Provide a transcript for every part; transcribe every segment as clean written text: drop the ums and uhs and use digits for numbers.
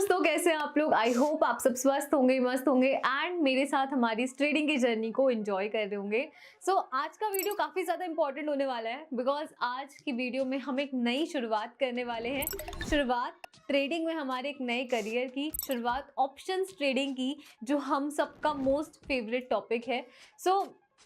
दोस्तों, कैसे हैं आप लोग। आई होप आप सब स्वस्थ होंगे, मस्त होंगे एंड मेरे साथ हमारी इस ट्रेडिंग की जर्नी को एंजॉय कर रहे होंगे। आज का वीडियो काफ़ी ज़्यादा इंपॉर्टेंट होने वाला है बिकॉज आज की वीडियो में हम एक नई शुरुआत करने वाले हैं। शुरुआत ट्रेडिंग में हमारे एक नए करियर की, शुरुआत ऑप्शंस ट्रेडिंग की, जो हम सबका मोस्ट फेवरेट टॉपिक है।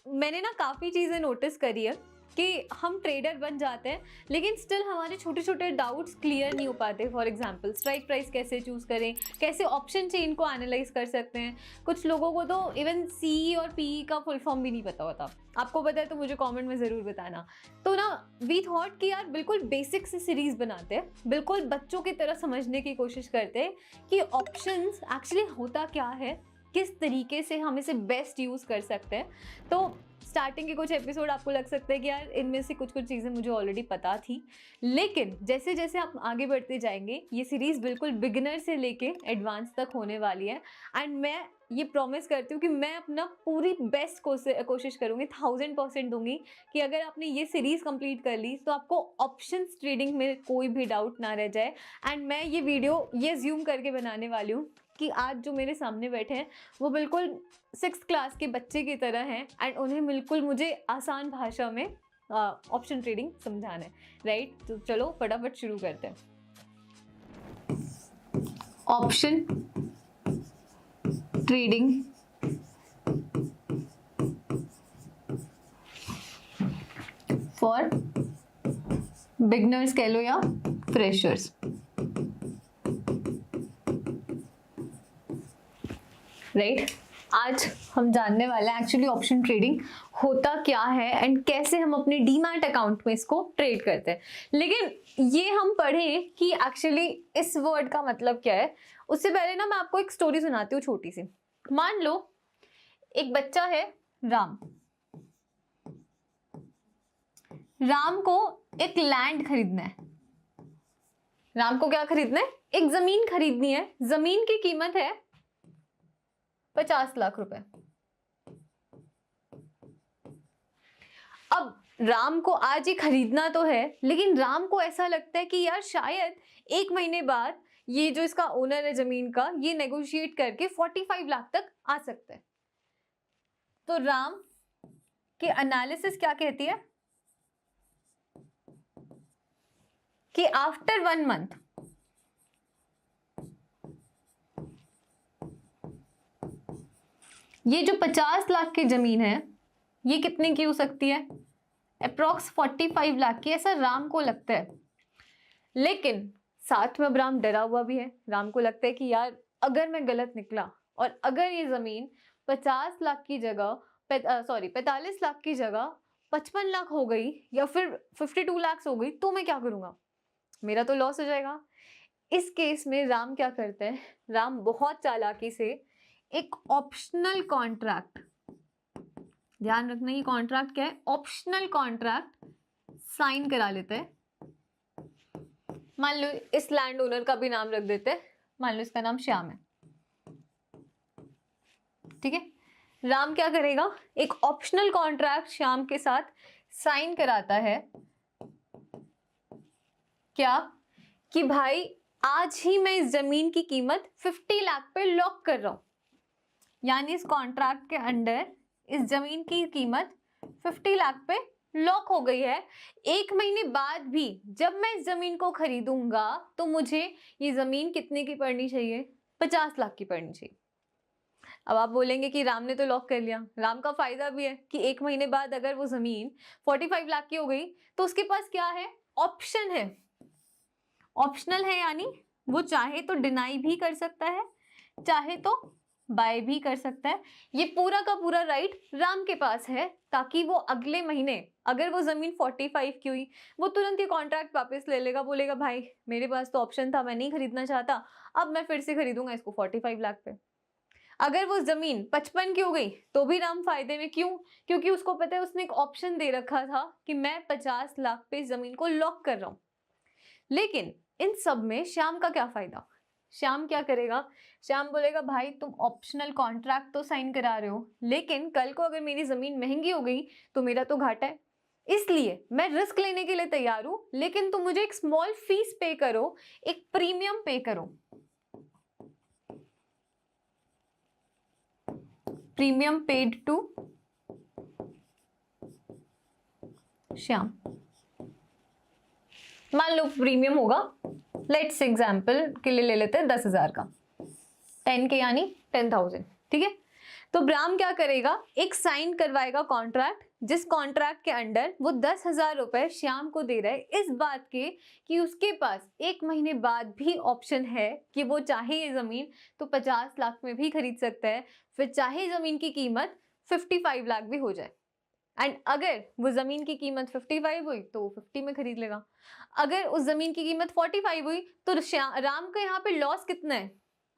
मैंने ना काफ़ी चीज़ें नोटिस करी है कि हम ट्रेडर बन जाते हैं लेकिन स्टिल हमारे छोटे छोटे डाउट्स क्लियर नहीं हो पाते। फॉर एग्जांपल स्ट्राइक प्राइस कैसे चूज़ करें, कैसे ऑप्शन चेन को एनालाइज कर सकते हैं। कुछ लोगों को तो इवन सी और पी का फुल फॉर्म भी नहीं पता होता। आपको पता है तो मुझे कमेंट में ज़रूर बताना। तो ना वी थॉट कि यार बिल्कुल बेसिक से सीरीज़ बनाते हैं, बिल्कुल बच्चों की तरह समझने की कोशिश करते हैं कि ऑप्शंस एक्चुअली होता क्या है, किस तरीके से हम इसे बेस्ट यूज़ कर सकते हैं। तो स्टार्टिंग के कुछ एपिसोड आपको लग सकता है कि यार इनमें से कुछ कुछ चीज़ें मुझे ऑलरेडी पता थी, लेकिन जैसे जैसे आप आगे बढ़ते जाएंगे ये सीरीज़ बिल्कुल बिगिनर से लेके एडवांस तक होने वाली है। एंड मैं ये प्रॉमिस करती हूँ कि मैं अपना पूरी बेस्ट कोशिश करूँगी, 1000% दूंगी कि अगर आपने ये सीरीज़ कंप्लीट कर ली तो आपको ऑप्शंस ट्रेडिंग में कोई भी डाउट ना रह जाए। एंड मैं ये वीडियो ये ज्यूम करके बनाने वाली हूँ कि आज जो मेरे सामने बैठे हैं वो बिल्कुल 6th क्लास के बच्चे की तरह हैं एंड उन्हें बिल्कुल मुझे आसान भाषा में ऑप्शन ट्रेडिंग समझाना है, राइट। तो चलो फटाफट शुरू करते हैं। ऑप्शन ट्रेडिंग फॉर बिगनर्स कह लो या फ्रेशर्स, राइट। आज हम जानने वाले हैं एक्चुअली ऑप्शन ट्रेडिंग होता क्या है एंड कैसे हम अपने डीमैट अकाउंट में इसको ट्रेड करते हैं। लेकिन ये हम पढ़ें कि एक्चुअली इस वर्ड का मतलब क्या है, उससे पहले ना मैं आपको एक स्टोरी सुनाती हूँ छोटी सी। मान लो एक बच्चा है राम। राम को एक लैंड खरीदना है। राम को क्या खरीदना है? एक जमीन खरीदनी है। जमीन की कीमत है 50 लाख रुपए। अब राम को आज ये खरीदना तो है, लेकिन राम को ऐसा लगता है कि यार शायद 1 महीने बाद ये जो इसका ओनर है जमीन का, ये नेगोशिएट करके 45 लाख तक आ सकता है। तो राम की एनालिसिस क्या कहती है कि आफ्टर 1 मंथ ये जो 50 लाख की जमीन है ये कितने की हो सकती है? अप्रॉक्स 45 लाख की, ऐसा राम को लगता है। लेकिन साथ में अब राम डरा हुआ भी है। राम को लगता है कि यार अगर मैं गलत निकला और अगर ये जमीन 50 लाख की जगह 45 लाख की जगह 55 लाख हो गई या फिर 52 लाख हो गई तो मैं क्या करूंगा? मेरा तो लॉस हो जाएगा। इस केस में राम क्या करते हैं? राम बहुत चालाकी से एक ऑप्शनल कॉन्ट्रैक्ट, ध्यान रखना ये कॉन्ट्रैक्ट क्या है, ऑप्शनल कॉन्ट्रैक्ट साइन करा लेते हैं। मान लो इस लैंड ओनर का भी नाम रख देते हैं, मान लो इसका नाम श्याम है, ठीक है। राम क्या करेगा? एक ऑप्शनल कॉन्ट्रैक्ट श्याम के साथ साइन कराता है। क्या? कि भाई आज ही मैं इस जमीन की कीमत 50 लाख पे लॉक कर रहा हूं। यानी इस कॉन्ट्रैक्ट के अंडर इस जमीन की कीमत 50 लाख पे लॉक हो गई है। 1 महीने बाद भी जब मैं इस जमीन को खरीदूंगा तो मुझे ये जमीन कितने की पड़नी चाहिए? 50 लाख की पड़नी चाहिए। अब आप बोलेंगे कि राम ने तो लॉक कर लिया। राम का फायदा भी है कि 1 महीने बाद अगर वो जमीन 45 लाख की हो गई तो उसके पास क्या है? ऑप्शन है। ऑप्शनल है यानी वो चाहे तो डिनाई भी कर सकता है, चाहे तो बाय भी कर सकता है। ये पूरा का पूरा राइट राम के पास है, ताकि वो अगले महीने अगर वो जमीन 45 की हुई वो तुरंत ये कॉन्ट्रैक्ट वापस ले लेगा, बोलेगा भाई मेरे पास तो ऑप्शन था, मैं नहीं खरीदना चाहता, अब मैं फिर से खरीदूंगा इसको 45 लाख पे। अगर वो जमीन 55 की हो गई तो भी राम फायदे में। क्यों? क्योंकि उसको पता है उसने एक ऑप्शन दे रखा था कि मैं 50 लाख पे जमीन को लॉक कर रहा हूं। लेकिन इन सब में श्याम का क्या फायदा? श्याम क्या करेगा? श्याम बोलेगा भाई तुम ऑप्शनल कॉन्ट्रैक्ट तो साइन करा रहे हो, लेकिन कल को अगर मेरी जमीन महंगी हो गई तो मेरा तो घाटा है, इसलिए मैं रिस्क लेने के लिए तैयार हूं, लेकिन तुम मुझे एक स्मॉल फीस पे करो, एक प्रीमियम पे करो। Premium paid to Shyam. मान लो प्रीमियम होगा, लेट्स एग्जाम्पल के लिए ले लेते हैं 10,000 का, 10 के यानी 10,000, ठीक है। तो ब्राह्म क्या करेगा, एक साइन करवाएगा कॉन्ट्रैक्ट, जिस कॉन्ट्रैक्ट के अंडर वो 10,000 रुपए श्याम को दे रहा है इस बात के कि उसके पास 1 महीने बाद भी ऑप्शन है कि वो चाहे ये जमीन तो 50 लाख में भी खरीद सकता है, फिर चाहे जमीन की कीमत 55 लाख भी हो जाए। एंड अगर वो जमीन की कीमत 55 हुई तो वो 50 में खरीद लेगा, अगर उस जमीन की कीमत 45 हुई तो राम का यहाँ पे लॉस कितना है,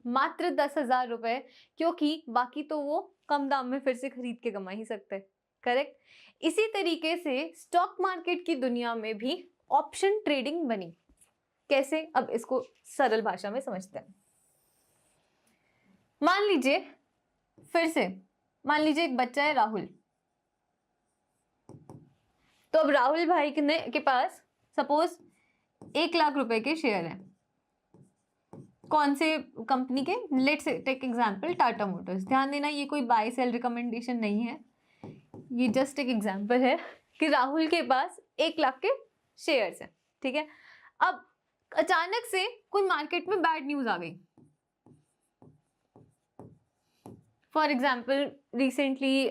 मात्र 10,000 रुपए, क्योंकि बाकी तो वो कम दाम में फिर से खरीद के कमा ही सकते हैं, करेक्ट। इसी तरीके से स्टॉक मार्केट की दुनिया में भी ऑप्शन ट्रेडिंग बनी। कैसे, अब इसको सरल भाषा में समझते हैं। मान लीजिए, फिर से मान लीजिए एक बच्चा है राहुल, तो अब राहुल भाई के पास सपोज 1 लाख रुपए के शेयर है, कौन से कंपनी के, let's take example Tata Motors. ध्यान देना ये कोई बाय सेल रिकमेंडेशन नहीं है, ये जस्ट एक एग्जांपल है कि राहुल के पास 1 लाख के शेयर्स हैं, ठीक है। अब अचानक से कोई मार्केट में बैड न्यूज आ गई, for example recently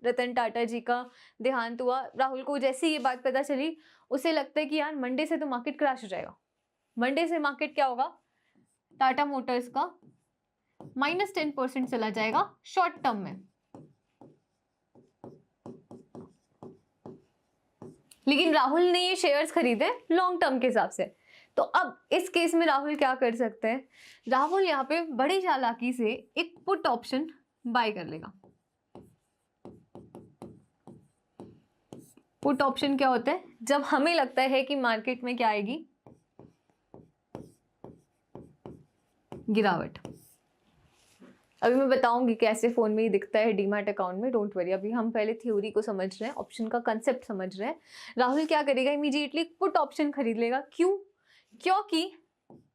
Ratan Tata जी का देहांत हुआ। राहुल को जैसे ये बात पता चली, उसे लगता है कि यार मंडे से तो मार्केट क्रैश हो जाएगा। मंडे से मार्केट क्या होगा, टाटा मोटर्स का -10% चला जाएगा शॉर्ट टर्म में। लेकिन राहुल ने ये शेयर्स खरीदे लॉन्ग टर्म के हिसाब से। तो अब इस केस में राहुल क्या कर सकते हैं, राहुल यहाँ पे बड़ी चालाकी से एक पुट ऑप्शन बाय कर लेगा। पुट ऑप्शन क्या होता है, जब हमें लगता है कि मार्केट में क्या आएगी, गिरावट। अभी मैं बताऊंगी कैसे फोन में ही दिखता है डीमैट अकाउंट में, डोंट वरी, अभी हम पहले थ्योरी को समझ रहे हैं, ऑप्शन का कंसेप्ट समझ रहे हैं। राहुल क्या करेगा, इमीडिएटली पुट ऑप्शन खरीद लेगा। क्यों, क्योंकि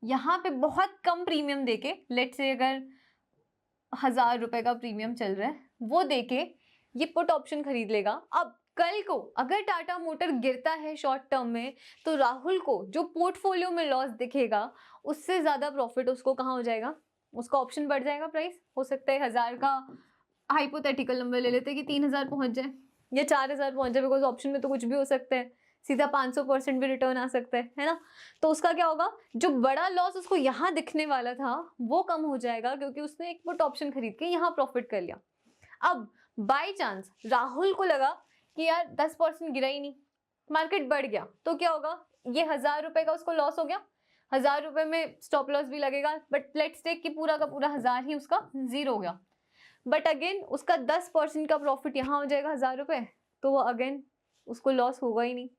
यहाँ पे बहुत कम प्रीमियम देके, लेट्स से अगर 1,000 रुपए का प्रीमियम चल रहा है, वो देके ये पुट ऑप्शन खरीद लेगा। अब कल को अगर टाटा मोटर गिरता है शॉर्ट टर्म में, तो राहुल को जो पोर्टफोलियो में लॉस दिखेगा उससे ज्यादा प्रॉफिट उसको कहाँ हो जाएगा, उसका ऑप्शन बढ़ जाएगा प्राइस। हो सकता है 1,000 का हाइपोथेटिकल नंबर ले लेते हैं कि 3,000 पहुंच जाए या 4,000 पहुंच जाए, बिकॉज ऑप्शन में तो कुछ भी हो सकता है, सीधा 500% भी रिटर्न आ सकता है ना। तो उसका क्या होगा, जो बड़ा लॉस उसको यहाँ दिखने वाला था वो कम हो जाएगा, क्योंकि उसने एक पुट ऑप्शन खरीद के यहाँ प्रॉफिट कर लिया। अब बाय चांस राहुल को लगा कि यार 10% गिरा ही नहीं, मार्केट बढ़ गया, तो क्या होगा, ये 1,000 रुपए का उसको लॉस हो गया। 1,000 रुपए में स्टॉप लॉस भी लगेगा, बट लेट्स टेक कि पूरा का पूरा 1,000 ही उसका जीरो हो गया। बट अगेन उसका 10% का प्रॉफिट यहाँ हो जाएगा 1,000 रुपए, तो वो अगेन उसको लॉस होगा ही नहीं।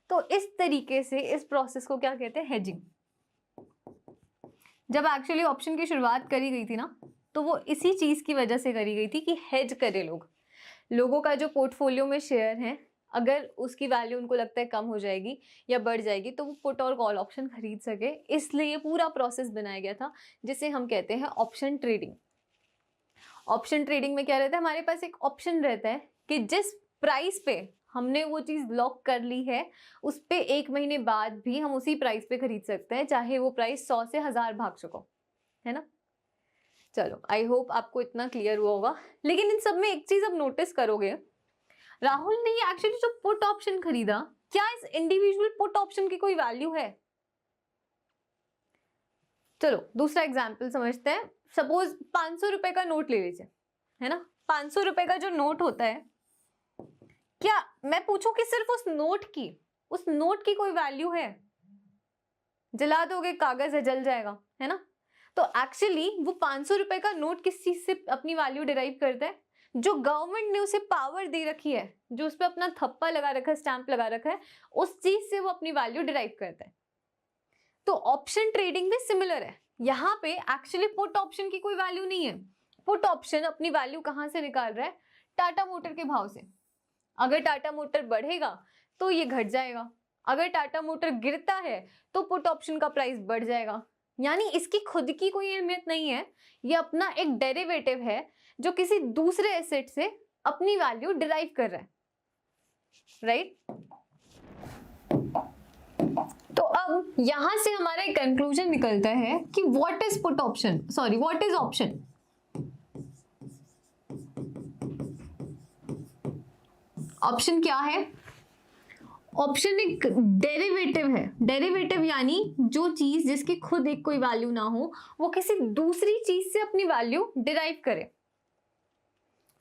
तो इस तरीके से इस प्रोसेस को क्या कहते हैं, हेजिंग। जब एक्चुअली ऑप्शन की शुरुआत करी गई थी ना, तो वो इसी चीज की वजह से करी गई थी कि हेज करे लोगों का जो पोर्टफोलियो में शेयर है, अगर उसकी वैल्यू उनको लगता है कम हो जाएगी या बढ़ जाएगी, तो वो पुट और कॉल ऑप्शन खरीद सके। इसलिए ये पूरा प्रोसेस बनाया गया था, जिसे हम कहते हैं ऑप्शन ट्रेडिंग। ऑप्शन ट्रेडिंग में क्या रहता है, हमारे पास एक ऑप्शन रहता है कि जिस प्राइस पे हमने वो चीज लॉक कर ली है, उस पे 1 महीने बाद भी हम उसी प्राइस पे खरीद सकते हैं, चाहे वो प्राइस 100 से 1,000 भाग चुका, है ना। चलो, आई होप आपको इतना क्लियर हुआ होगा। लेकिन इन सब में एक चीज अब नोटिस करोगे, राहुल ने एक्चुअली जो पुट ऑप्शन खरीदा, क्या इस इंडिविजुअल पुट ऑप्शन की कोई वैल्यू है? चलो दूसरा एग्जांपल समझते हैं। सपोज 500 रुपए का नोट ले लीजिए, है ना। 500 रुपए का जो नोट होता है, क्या मैं पूछूं कि सिर्फ उस नोट की कोई वैल्यू है? जला दोगे, कागज है, जल जाएगा, है ना। तो एक्चुअली वो 500 रुपए का नोट किस चीज से अपनी वैल्यू डिराइव करता है, जो गवर्नमेंट ने उसे पावर दे रखी है, जो उस पर अपना थप्पा लगा रखा है, स्टैंप लगा रखा है, उस चीज से वो अपनी वैल्यू डिराइव करता है। तो ऑप्शन ट्रेडिंग भी सिमिलर है। यहाँ पे एक्चुअली पुट ऑप्शन की कोई वैल्यू नहीं है। पुट ऑप्शन अपनी वैल्यू कहाँ से निकाल रहा है, टाटा मोटर के भाव से। अगर टाटा मोटर बढ़ेगा तो ये घट जाएगा, अगर टाटा मोटर गिरता है तो पुट ऑप्शन का प्राइस बढ़ जाएगा। यानी इसकी खुद की कोई अहमियत नहीं है, ये अपना एक डेरिवेटिव है जो किसी दूसरे एसेट से अपनी वैल्यू डिराइव कर रहा है, राइट? तो अब यहां से हमारा एक कंक्लूजन निकलता है कि what is put option, sorry what is option. Option क्या है? ऑप्शन एक डेरिवेटिव है। डेरिवेटिव यानी जो चीज जिसकी खुद एक कोई वैल्यू ना हो, वो किसी दूसरी चीज से अपनी वैल्यू डिराइव करे।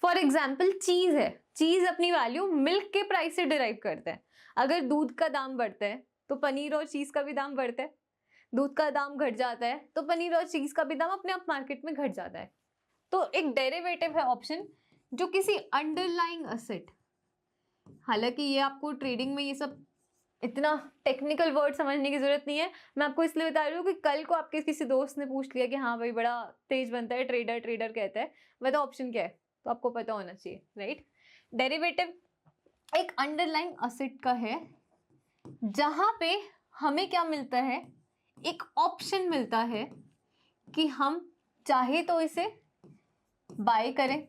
फॉर एग्जाम्पल चीज है, चीज अपनी वैल्यू मिल्क के प्राइस से डिराइव करता है। अगर दूध का दाम बढ़ता है तो पनीर और चीज का भी दाम बढ़ता है, दूध का दाम घट जाता है तो पनीर और चीज का भी दाम अपने आप मार्केट में घट जाता है। तो एक डेरिवेटिव है ऑप्शन जो किसी अंडरलाइंग असेट, हालांकि ये आपको ट्रेडिंग में ये सब इतना टेक्निकल वर्ड समझने की जरूरत नहीं है, मैं आपको इसलिए बता रही हूँ कि कल को आपके किसी दोस्त ने पूछ लिया कि हाँ भाई बड़ा तेज बनता है ट्रेडर, ट्रेडर कहता है, वह तो ऑप्शन क्या है, तो आपको पता होना चाहिए, राइट? डेरिवेटिव एक अंडरलाइंग असेट का है जहां पे हमें क्या मिलता है, एक ऑप्शन मिलता है कि हम चाहे तो इसे बाय करें,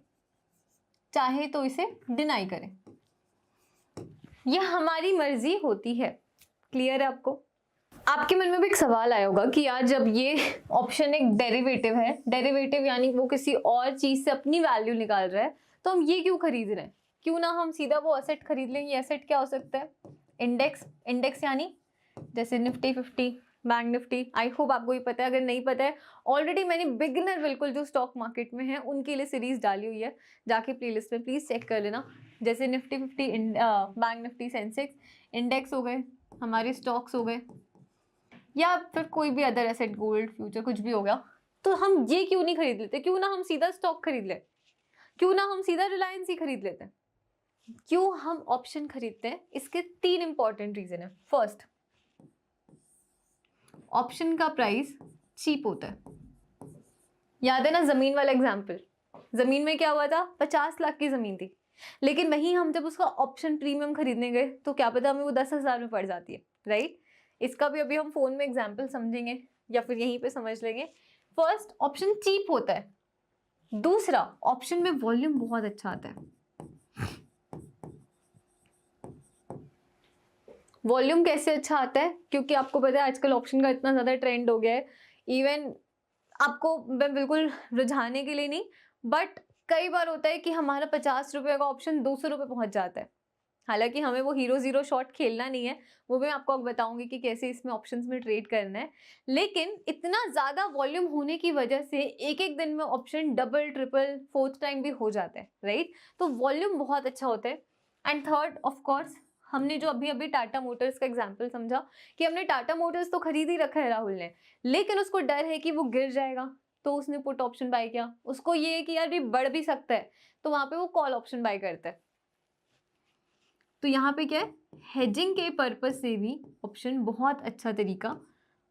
चाहे तो इसे डिनाई करें, यह हमारी मर्जी होती है। क्लियर है आपको? आपके मन में भी एक सवाल आया होगा कि यार जब ये ऑप्शन एक डेरिवेटिव है, डेरिवेटिव यानी वो किसी और चीज से अपनी वैल्यू निकाल रहा है, तो हम ये क्यों खरीद रहे हैं? क्यों ना हम सीधा वो एसेट खरीद लें। ये एसेट क्या हो सकता है? इंडेक्स। इंडेक्स यानी जैसे Nifty 50, bank Nifty. I hope आपको ये पता है, अगर नहीं पता है ऑलरेडी मैंने बिगिनर बिल्कुल जो स्टॉक मार्केट में है उनके लिए सीरीज डाली हुई है, जाके प्लेलिस्ट में प्लीज चेक कर लेना। जैसे Nifty 50, bank Nifty, Sensex, index हो गए, हमारे स्टॉक्स हो गए, या फिर कोई भी अदर एसेट, गोल्ड, फ्यूचर, कुछ भी हो गया। तो हम ये क्यों नहीं खरीद लेते? क्यों ना हम सीधा स्टॉक खरीद ले? क्यों ना हम सीधा रिलायंस ही खरीद लेते? क्यों हम ऑप्शन खरीदते हैं? इसके 3 इंपॉर्टेंट रीजन है। फर्स्ट, ऑप्शन का प्राइस चीप होता है। याद है ना जमीन वाला एग्जाम्पल? जमीन में क्या हुआ था? 50 लाख की जमीन थी, लेकिन वहीं हम जब उसका ऑप्शन प्रीमियम खरीदने गए तो क्या पता हमें वो 10,000 में पड़ जाती है, राइट? इसका भी अभी हम फोन में एग्जाम्पल समझेंगे या फिर यहीं पे समझ लेंगे। फर्स्ट, ऑप्शन चीप होता है। दूसरा, ऑप्शन में वॉल्यूम बहुत अच्छा आता है। वॉल्यूम कैसे अच्छा आता है? क्योंकि आपको पता है आजकल ऑप्शन का इतना ज्यादा ट्रेंड हो गया है। इवन आपको मैं बिल्कुल रुझाने के लिए नहीं, बट कई बार होता है कि हमारा 50 रुपए का ऑप्शन 200 रुपए पहुंच जाता है। हालांकि हमें वो हीरो जीरो शॉट खेलना नहीं है, वो मैं आपको बताऊंगी कि कैसे इसमें ऑप्शंस में ट्रेड करना है। लेकिन इतना ज्यादा वॉल्यूम होने की वजह से एक एक दिन में option double, triple, fourth time भी हो जाता है, राइट? तो वॉल्यूम बहुत अच्छा होता है। एंड थर्ड, ऑफ कोर्स, हमने जो अभी अभी टाटा मोटर्स का एग्जाम्पल समझा कि हमने टाटा मोटर्स तो खरीद ही रखा है राहुल ने, लेकिन उसको डर है कि वो गिर जाएगा, तो उसने पुट ऑप्शन बाय किया। उसको ये है कि यार ये बढ़ भी सकता है, तो वहां पे वो कॉल ऑप्शन बाय करता है। तो यहाँ पे क्या है, हेजिंग के पर्पस से भी ऑप्शन बहुत अच्छा तरीका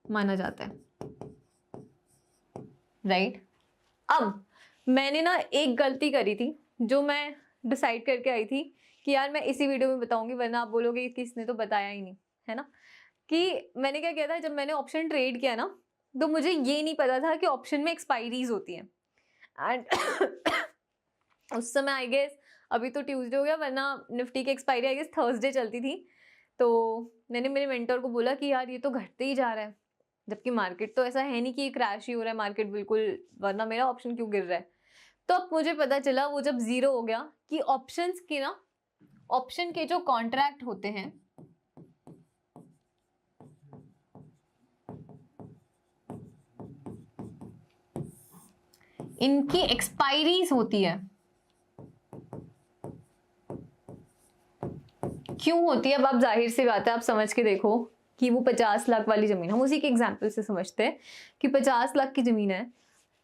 माना जाता है, राइट? अब मैंने ना एक गलती करी थी जो मैं डिसाइड करके आई थी कि यार मैं इसी वीडियो में बताऊंगी, वरना आप बोलोगे कि इसने तो बताया ही नहीं, है ना? कि मैंने क्या किया था, जब मैंने ऑप्शन ट्रेड किया ना, तो मुझे ये नहीं पता था कि ऑप्शन में एक्सपायरीज होती हैं। एंड उस समय आई गेस, अभी तो ट्यूसडे हो गया, वरना निफ्टी की एक्सपायरी आई गेस थर्सडे चलती थी। तो मैंने मेरे मेंटर को बोला कि यार ये तो घटते ही जा रहा है, जबकि मार्केट तो ऐसा है नहीं कि क्रैश ही हो रहा है मार्केट बिल्कुल, वरना मेरा ऑप्शन क्यों गिर रहा है? तो अब मुझे पता चला वो जब जीरो हो गया कि ऑप्शंस के ना, ऑप्शन के जो कॉन्ट्रैक्ट होते हैं इनकी एक्सपायरीज होती है। क्यों होती है? अब आप जाहिर सी बात है, आप समझ के देखो कि वो 50 लाख वाली जमीन, हम उसी के एग्जाम्पल से समझते हैं कि 50 लाख की जमीन है।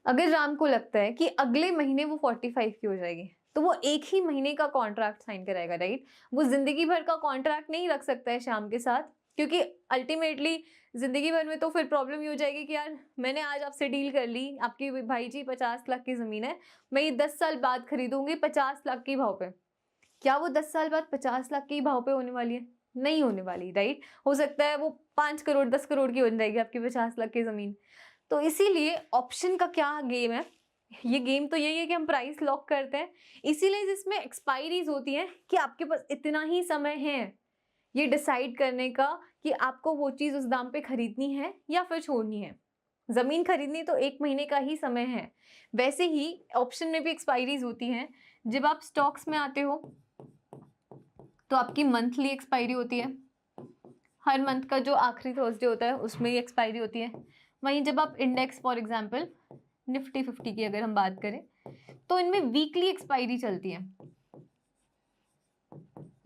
अगर राम को लगता है कि अगले महीने वो 45 की हो जाएगी, तो वो एक ही महीने का कॉन्ट्रैक्ट साइन कराएगा, राइट? वो जिंदगी भर का कॉन्ट्रैक्ट नहीं रख सकता है शाम के साथ, क्योंकि अल्टीमेटली जिंदगी भर में तो फिर प्रॉब्लम ये हो जाएगी कि यार मैंने आज आपसे डील कर ली, आपकी भाई जी 50 लाख की जमीन है, मैं ये 10 साल बाद खरीदूंगी 50 लाख के भाव पे। क्या वो 10 साल बाद 50 लाख के भाव पे होने वाली है? नहीं होने वाली, राइट? हो सकता है वो 5 करोड़ 10 करोड़ की हो जाएगी आपकी 50 लाख की जमीन। तो इसीलिए ऑप्शन का क्या गेम है, ये गेम तो यही है कि हम प्राइस लॉक करते हैं, इसीलिए जिसमें एक्सपायरीज होती हैं कि आपके पास इतना ही समय है ये डिसाइड करने का कि आपको वो चीज़ उस दाम पे खरीदनी है या फिर छोड़नी है। ज़मीन खरीदनी तो 1 महीने का ही समय है, वैसे ही ऑप्शन में भी एक्सपायरीज होती हैं। जब आप स्टॉक्स में आते हो तो आपकी मंथली एक्सपायरी होती है, हर मंथ का जो आखिरी थर्सडे होता है उसमें ही एक्सपायरी होती है। वहीं जब आप इंडेक्स फॉर एग्जांपल निफ्टी 50 की अगर हम बात करें तो इनमें वीकली एक्सपायरी चलती है।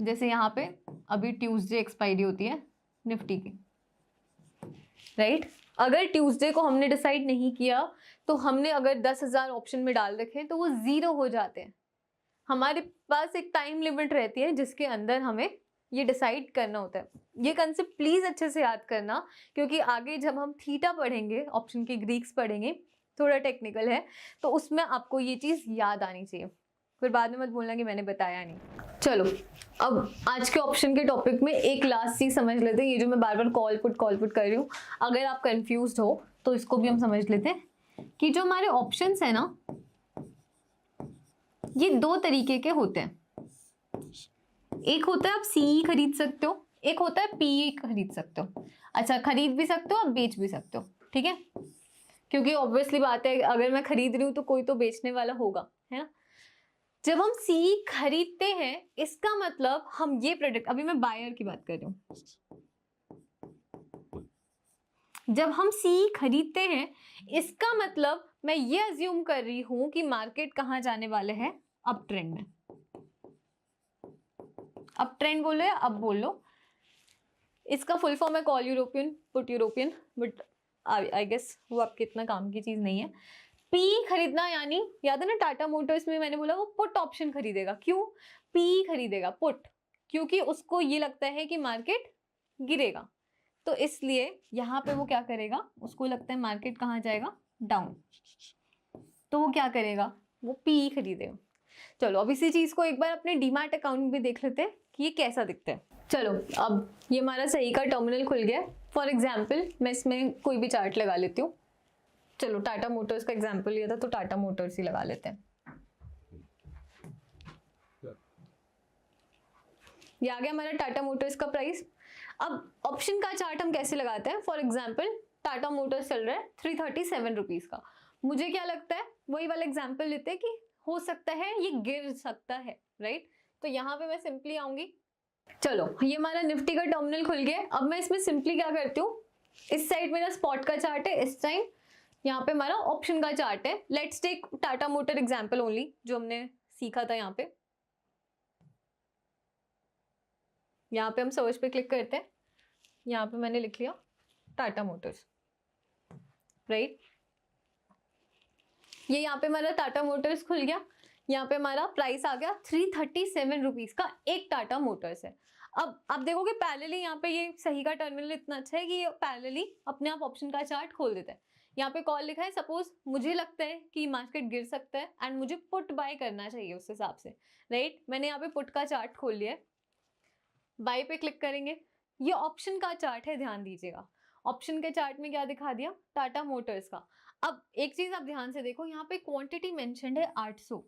जैसे यहाँ पे अभी ट्यूसडे एक्सपायरी होती है निफ्टी की, राइट। अगर ट्यूसडे को हमने डिसाइड नहीं किया तो हमने अगर 10,000 ऑप्शन में डाल रखे तो वो 0 हो जाते हैं। हमारे पास एक टाइम लिमिट रहती है जिसके अंदर हमें ये डिसाइड करना होता है। ये कंसेप्ट प्लीज अच्छे से याद करना, क्योंकि आगे जब हम थीटा पढ़ेंगे, ऑप्शन के ग्रीक्स पढ़ेंगे, थोड़ा टेक्निकल है, तो उसमें आपको ये चीज याद आनी चाहिए, फिर बाद में मत बोलना कि मैंने बताया नहीं। चलो अब आज के ऑप्शन के टॉपिक में एक लास्ट चीज समझ लेते हैं, ये जो मैं बार बार कॉल पुट कर रही हूँ, अगर आप कंफ्यूज्ड हो तो इसको भी हम समझ लेते हैं कि जो हमारे ऑप्शंस है ना, ये 2 तरीके के होते हैं। एक होता है आप सीई खरीद सकते हो, एक होता है पीई खरीद सकते हो। अच्छा, खरीद भी सकते हो, आप बेच भी सकते हो, ठीक है, क्योंकि ऑब्वियसली बात है अगर मैं खरीद रही हूँ तो कोई तो बेचने वाला होगा, है ना। जब हम सीई खरीदते हैं इसका मतलब हम ये प्रोडक्ट, अभी मैं बायर की बात कर रही हूँ, जब हम सीई खरीदते हैं इसका मतलब मैं ये अज्यूम कर रही हूं कि मार्केट कहां जाने वाले हैं, अप ट्रेंड में। अप ट्रेंड बोलो या अब बोलो, इसका फुल फॉर्म है call European put European, but I guess वो आपके इतना काम की चीज नहीं है। पी खरीदना यानी, याद है ना टाटा मोटर्स में मैंने बोला वो पुट ऑप्शन खरीदेगा, क्यों पी खरीदेगा पुट, क्योंकि उसको ये लगता है कि मार्केट गिरेगा, तो इसलिए यहाँ पे वो क्या करेगा, उसको लगता है मार्केट कहाँ जाएगा, डाउन, तो वो क्या करेगा, वो पी खरीदेगा। चलो अब इसी चीज को एक बार अपने डीमैट अकाउंट में भी देख लेते हैं कि ये कैसा दिखता है। चलो अब ये हमारा सही का टर्मिनल खुल गया। फॉर एग्जाम्पल मैं इसमें कोई भी चार्ट लगा लेती हूँ, चलो टाटा मोटर्स का एग्जाम्पल लिया था तो टाटा मोटर्स ही लगा लेते हैं। ये आ गया हमारा टाटा मोटर्स का प्राइस। अब ऑप्शन का चार्ट हम कैसे लगाते हैं, फॉर एग्जाम्पल टाटा मोटर्स चल रहा है 337 रुपीज का, मुझे क्या लगता है वही वाला एग्जाम्पल लेते हैं कि हो सकता है ये गिर सकता है, राइट। तो यहाँ पे मैं सिंपली आऊंगी, चलो ये हमारा निफ्टी का टर्मिनल खुल गया। अब मैं इसमें सिंपली क्या करती हूँ, इस साइड मेरा स्पॉट का चार्ट है, इस टाइम यहाँ पे हमारा ऑप्शन का चार्ट है। Let's take Tata motor example only, जो हमने सीखा था। यहाँ पे हम सर्च पे क्लिक करते हैं, यहाँ पे मैंने लिख लिया टाटा मोटर्स, राइट। ये यहाँ पे हमारा टाटा मोटर्स खुल गया, यहाँ पे हमारा प्राइस आ गया 337 रुपीज का एक टाटा मोटर्स है। अब आप देखोगे पैरेलली यहाँ पे ये सही का टर्मिनल इतना अच्छा है कि ये पैरेलली अपने आप ऑप्शन का चार्ट खोल देता है। यहाँ पे कॉल लिखा है, सपोज मुझे लगता है कि मार्केट गिर सकता है एंड मुझे पुट बाय करना चाहिए उस हिसाब से, राइट। मैंने यहाँ पे पुट का चार्ट खोल लिया है, बाय पे क्लिक करेंगे। ये ऑप्शन का चार्ट है, ध्यान दीजिएगा। ऑप्शन के चार्ट में क्या दिखा दिया, टाटा मोटर्स का। अब एक चीज आप ध्यान से देखो, यहाँ पे क्वांटिटी मेंशन्ड है 800।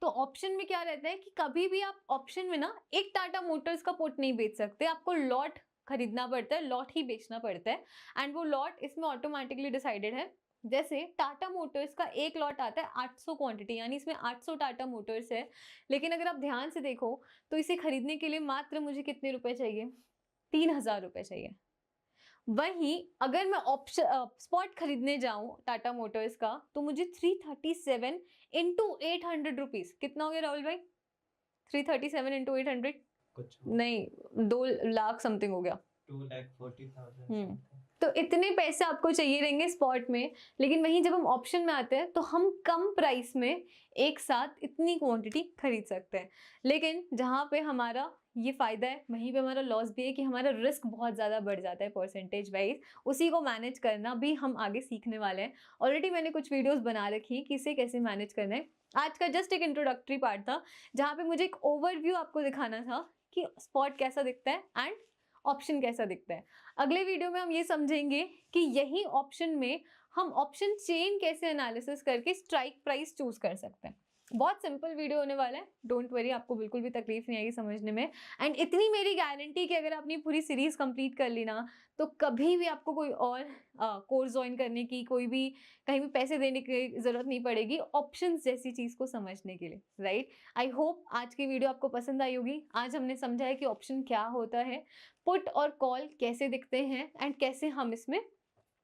तो ऑप्शन में क्या रहता है कि कभी भी आप ऑप्शन में ना एक टाटा मोटर्स का पुट नहीं बेच सकते, आपको लॉट खरीदना पड़ता है, लॉट ही बेचना पड़ता है। एंड वो लॉट इसमें ऑटोमेटिकली डिसाइडेड है। जैसे टाटा मोटर्स का एक लॉट आता है 800 क्वांटिटी, यानी इसमें 800 टाटा मोटर्स है। लेकिन अगर आप ध्यान से देखो तो इसे खरीदने के लिए मात्र मुझे कितने रुपए चाहिए, 3,000 रुपए चाहिए। वहीं अगर मैं ऑप्शन स्पॉट खरीदने जाऊं टाटा मोटर्स का तो मुझे 337 इंटू 800 रुपीज, कितना हो गया राहुल भाई, 337 इंटू 800 कुछ नहीं 2 लाख समथिंग हो गया, 2,40,000। तो इतने पैसे आपको चाहिए रहेंगे स्पॉट में। लेकिन वहीं जब हम ऑप्शन में आते हैं तो हम कम प्राइस में एक साथ इतनी क्वांटिटी खरीद सकते हैं। लेकिन जहाँ पे हमारा ये फायदा है वहीं पे हमारा लॉस भी है कि हमारा रिस्क बहुत ज़्यादा बढ़ जाता है परसेंटेज वाइज। उसी को मैनेज करना भी हम आगे सीखने वाले हैं। ऑलरेडी मैंने कुछ वीडियोस बना रखी कि इसे कैसे मैनेज करना है। आज का जस्ट एक इंट्रोडक्टरी पार्ट था जहाँ पे मुझे एक ओवरव्यू आपको दिखाना था कि स्पॉट कैसा दिखता है एंड ऑप्शन कैसा दिखता है। अगले वीडियो में हम ये समझेंगे कि यही ऑप्शन में हम ऑप्शन चेन कैसे एनालिसिस करके स्ट्राइक प्राइस चूज कर सकते हैं। बहुत सिंपल वीडियो होने वाला है, डोंट वरी, आपको बिल्कुल भी तकलीफ नहीं आएगी समझने में। एंड इतनी मेरी गारंटी कि अगर आपने पूरी सीरीज कंप्लीट कर ली ना, तो कभी भी आपको कोई और कोर्स ज्वाइन करने की, कोई भी कहीं भी पैसे देने की जरूरत नहीं पड़ेगी ऑप्शंस जैसी चीज को समझने के लिए, राइट। आई होप आज की वीडियो आपको पसंद आई होगी। आज हमने समझा है कि ऑप्शन क्या होता है, पुट और कॉल कैसे दिखते हैं, एंड कैसे हम इसमें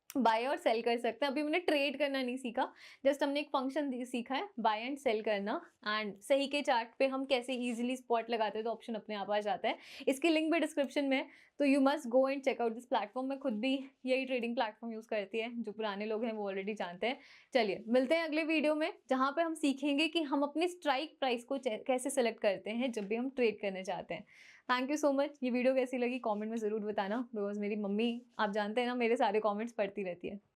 बाय और सेल कर सकते हैं। अभी मैंने ट्रेड करना नहीं सीखा, जस्ट हमने एक फंक्शन सीखा है, बाय एंड सेल करना। एंड सही के चार्ट पे हम कैसे इजीली स्पॉट लगाते हैं तो ऑप्शन अपने आप आ जाता है। इसकी लिंक भी डिस्क्रिप्शन में है, तो you must go and check out this platform. मैं खुद भी यही ट्रेडिंग प्लेटफॉर्म यूज करती है, जो पुराने लोग हैं वो ऑलरेडी जानते हैं। चलिए मिलते हैं अगले वीडियो में, जहाँ पे हम सीखेंगे कि हम अपने स्ट्राइक प्राइस को कैसे सेलेक्ट करते हैं जब भी हम ट्रेड करने जाते हैं। Thank you so much. ये वीडियो कैसी लगी कमेंट में ज़रूर बताना, बिकॉज मेरी मम्मी, आप जानते हैं ना, मेरे सारे कमेंट्स पढ़ती रहती है।